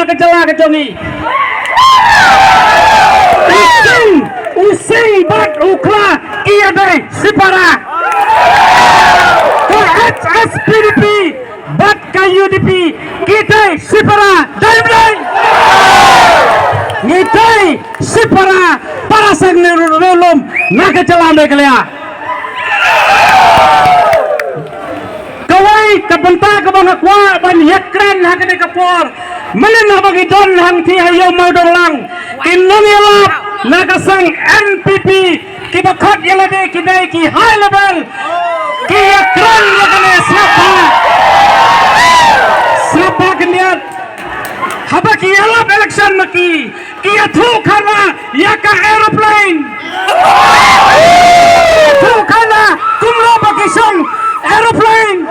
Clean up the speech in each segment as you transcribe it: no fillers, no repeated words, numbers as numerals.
nak kejala kejongi. Using bat ukla iya deh sipara. Ke HSPDP bat ke UDP kita sipara dai. Ngitai sipara para sang nerulum nak kejala mereka. Kawai kebentar kebangakwa ban yakran hakane kapor melin bagi don hang ti ayo mau dolang kinung yelap nakasang NPP kita khot yelade kidai ki high level ki yakran yakane sapa kendiat haba ki yelap election maki ki athu khana yaka aeroplane athu khana kumlo bakisong aeroplane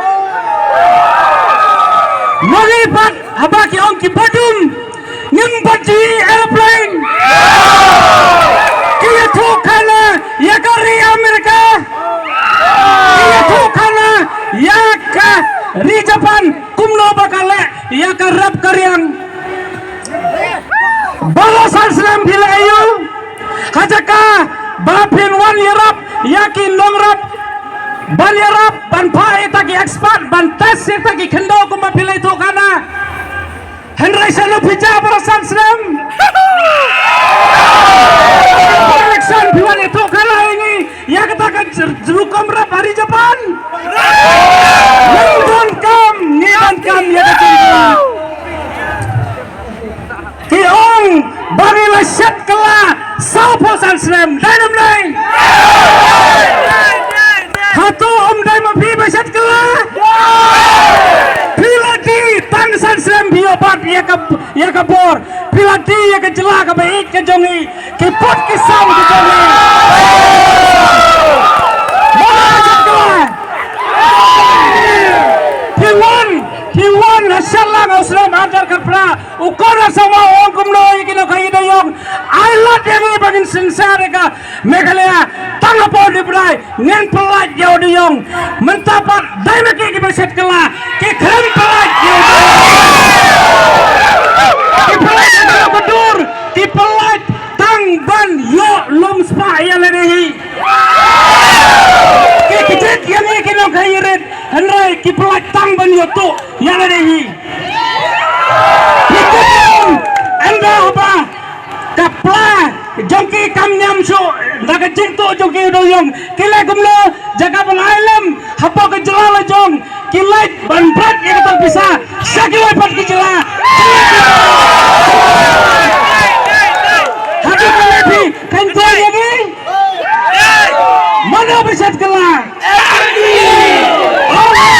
Maripat habaki ong ki badum nim bati airplane kiya thukana yakari Amerika kiya thukana yaka ri Japan kumno bakale yaka rap karyang balasan Islam bilayu hajaka bapin wan yarap yakin longrap ban yarap ban pai taki expert ban tes taki khendo ko mapilai to kana henry sano pija barasan Islam election biwan itu kana ini ya katakan jerukom rap hari Japan nidon kam ya kata kiong bangila syat kala sauposan Islam dalam lain Hatu dai mapi basat kala pilati tangsan Islam biopat ya kabor pilati ya kejela ka baik ke jongi kipot kisam ke jongi basat kala Hiwan hasalang Islam ajar kerpra ukora sama orang kumlo ikino kayi dayong ailat yang ibagin sensare ka Meghalaya tangapo di bray ngen pelat jauh dayong mentapat dai maki ki baset kala ki khem pelat jauh ki pelat jauh bedur ki pelat tang ban yo lom spa ya lerehi ki kecet yang ikino kayi red henry ki pelat tang ban yo tu ya lerehi anda apa kapla jongki kamnyam so naga jinto jongki doyong kile kumlo jaga banailam hapo ke jelala jong kilai banbrat ya kata bisa sakilai pat ke jela hati kalebi kanto lagi mana besat kala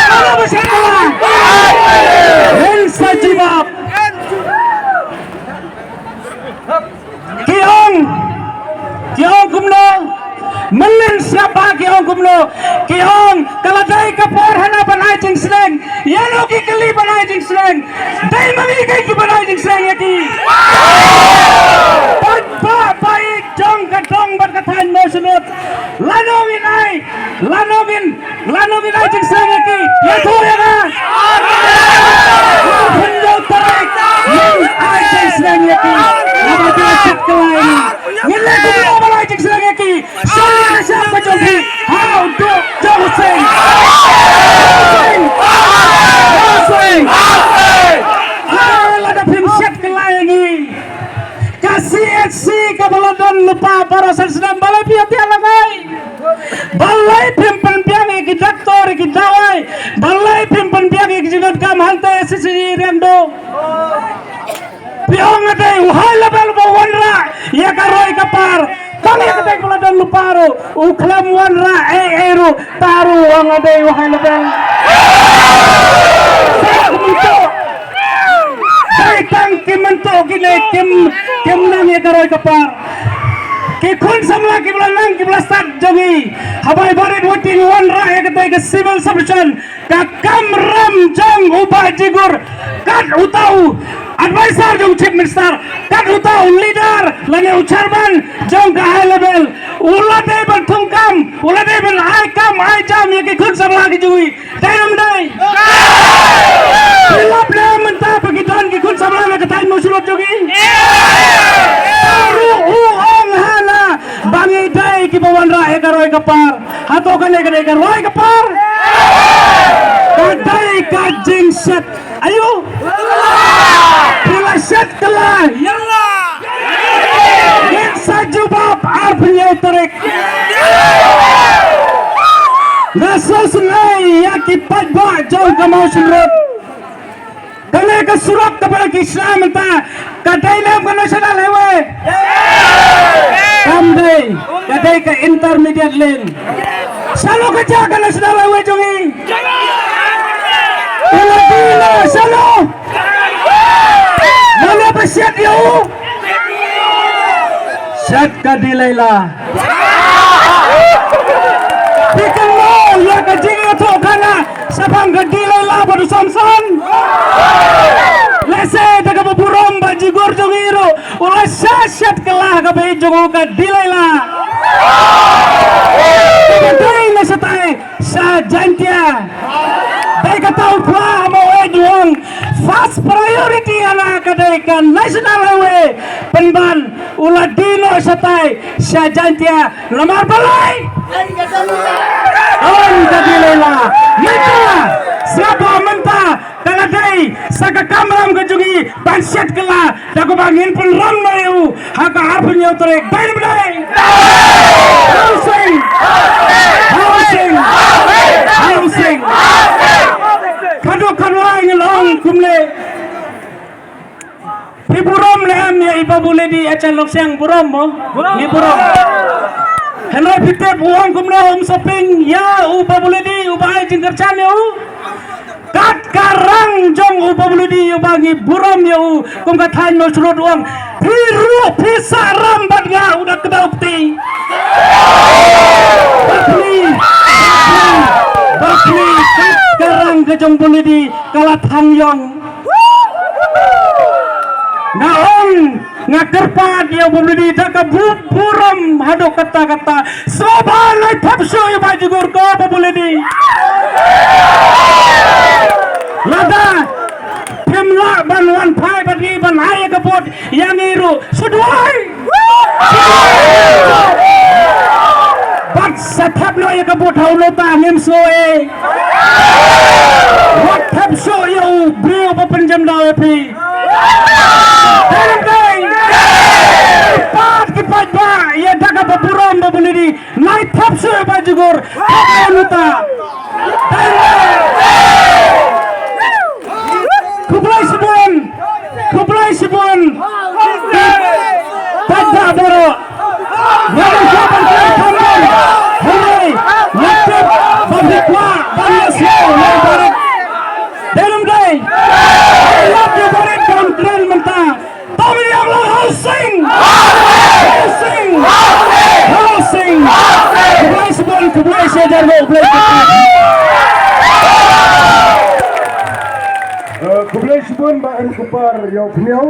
mana besat kala Hensa jibab Kiong kumlo melin siapa kiong kumlo kiong kaladai kapor hana banai jing sleng yano ki kali banai jing sleng dai mami kai ki banai jing sleng yaki pa baik jong katong bat kathan mo sunut lanongin ai jing sleng yaki yatho yaga hindo tarik ai jing sleng yaki nabati sit kalai Nilai kumlo balai jing sleng yaki Sali na siya pa jongki How do Josing Lada pimsyat kelayangi Kasih HC kabaladon lupa Parasan sedang balai pihak-pihak langay Balai pimpan pihak iki doktor iki dawai Balai pimpan pihak iki jinot kam hantai sisi rendo Pihong ade uhai label bawanra Ya karoi kapar Kami kita kula dan luparo uklam wanra eru taru ang ade uhai label Sai tang kimento kine kim nang ya karoi kapar Kikun samla kibla nang kibla start jogi habai barit voting wanra ya kata civil submission kakam ram jong ubah jigur kat utau advisor jong chief minister kat utau leader lagi ucarban jong ke high level ulade ban thungkam ulade ban ai kam ai jam ya kikun samla ki jui dalam dai pilap na mentah pagitan kikun samla na katain mo jogi uong hana bangi dai ki bawan ra egaroi kapar hato kan egaroi kapar kadai kajing set ayo pila set kala yalla yak sajubab arpnya tarik nasos nai yaki padba jauh kamau surut kene ke surat kepada Islam entah kadai nam ke national highway kadai ke intermediate lane selalu kerja ke national highway jongi bila selalu mana bersiap dia syat ka dilayla bikin mo ya ka jinga to kana sabang ka dilayla baru samsan lese daga buburom baji gor jongiro ulah syat kelah ka be jongo ka dilayla kadai na satai sa jantia dai ka tau pla mo juang first priority ana kadai ka national highway penban ulah dino satai sa jantia lamar balai on kadilela mita siapa menta kaladai saka kamram kejugi bansyat kala dago bangin pun ram mayu haka arpun yo tore bain badai housing kado kanwai ngelong kumle di burom lem ya iba boleh di acan lokseng burom mo di burom henry pitep uang kumle shopping ya uba boleh di uba ai jingkar chan ya kat karang jong uba boleh di ubangi burom ya kum kathan mo surut uang piru pisa rambat nga udah kedaupti bakli kat karang kejong boleh di kalat hangyong naon ngakerpa dia boleh daka buram hado kata-kata sobalai tapso ya bajugur ko boleh di lada pemla banwan pai bagi banai kapot yang iru suduai bat satap lo ya kapot haulota memsoe wat tapso ya brio papanjam dawe pi ya daga baburam babuli di naik tapsu bajugur kanuta kublai sibun pada boro yang jaban kanan hai laptop babikwa banyaslo barat dalam day I love you barat kontrol menta tapi yang lo housing kublai sedar go play kublai sibun ba ang kupar yaw pniyaw